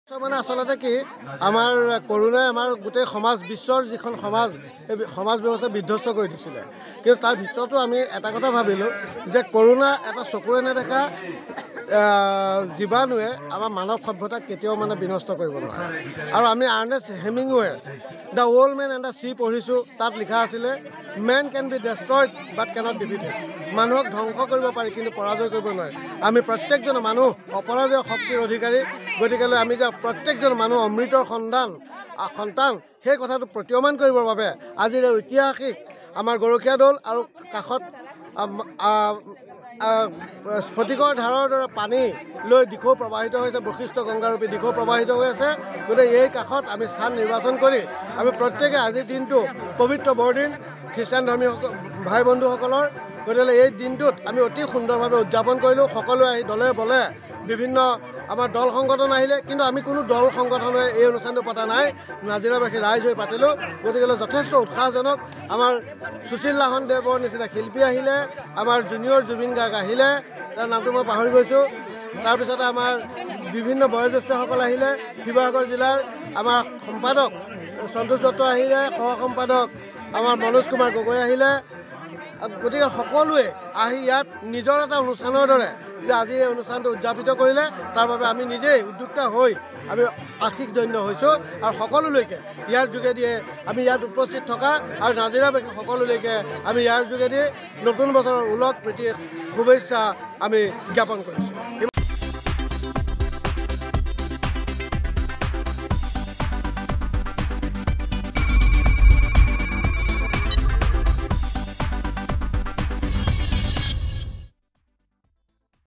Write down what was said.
মানে আসলতে কি আমাৰ কৰোনাই আমাৰ গোটেই সমাজ বিশ্বৰ যিখন সমাজ এই সমাজ ব্যৱস্থা বিধ্বস্ত কৰি দিছিলে কিন্তু তাৰ ভিতৰতো আমি এটা কথা ভাবিলোঁ যে কৰোনা এটা চকুৰে নেদেখা জীৱাণুৱে আমাৰ মানৱ সভ্যতাক কেতিয়াও মানে বিনষ্ট কৰিব নোৱাৰে আৰু আমি Ernest Hemingway the old man and the sea পঢ়িছোঁ তাত লিখা আছিলে man can be destroyed but cannot defeated মানুহক ধ্বংস কৰিব পাৰি কিন্তু পৰাজয় কৰিব নোৱাৰে আমি প্ৰত্যেকজন মানুহ অপৰাজয় শক্তিৰ অধিকাৰী গতিকেলৈ আমি যে প্ৰত্যেকজন মানুহ অমৃতৰ সন্তান সেই কথাটো প্ৰতীয়মান কৰিবৰ বাবে আজিৰ ঐতিহাসিক আমাৰ গৰখীয়া দৌল আৰু কাষত স্ফটিকৰ ধাৰৰ দৰে পানী লৈ দিশৌ প্ৰবাহিত হৈছে বশিষ্ঠ গংগাৰূপী দিশৌ প্ৰবাহিত হৈ আছে গতিকে এই কাষত আমি স্থান নিৰ্বাচন কৰি আমি প্ৰত্যেকে আজিৰ দিনটো পবিত্ৰ বৰদিন খ্ৰীষ্টান ধৰ্মীয় ভাই বন্ধুসকলৰ গতিকে এই দিনটোত আমি অতি সুন্দৰভাৱে উদযাপন কৰিলোঁ সকলোৱে আহি দলে বলে বিভিন্ন আমাৰ দল সংগঠন আহিলে কিন্তু আমি কোনো দল সংগঠনে এই অনুষ্ঠানটো পতা নাই নাজিৰাবাসী ৰাইজ হৈ পাতিলোঁ গতিকে যথেষ্ট উৎসাহজনক আমাৰ সুশীল লাহনদেৱৰ নিচিনা শিল্পী আহিলে আমাৰ জুনিয়ৰ জুবিন গাৰ্গ আহিলে তাৰ নামটো মই পাহৰি গৈছোঁ তাৰপিছতে আমাৰ বিভিন্ন বয়োজ্যেষ্ঠসকল আহিলে শিৱসাগৰ জিলাৰ আমাৰ সম্পাদক সন্তোষ দত্ত আহিলে সহ সম্পাদক আমাৰ মনোজ কুমাৰ গগৈ আহিলে গতিকে সকলোৱে আহি ইয়াত নিজৰ এটা অনুষ্ঠানৰ দৰে যে আজি এই অনুষ্ঠানটো উদযাপিত কৰিলে তাৰ বাবে আমি নিজেই উদ্যোক্তা হৈ আমি আশীষ ধন্য হৈছোঁ আৰু সকলোলৈকে ইয়াৰ যোগেদিয়ে আমি ইয়াত উপস্থিত থকা আৰু নাজিৰাবাসী সকলোলৈকে আমি ইয়াৰ যোগেদি নতুন বছৰৰ উলগ প্ৰীতি শুভেচ্ছা আমি জ্ঞাপন কৰিছোঁ।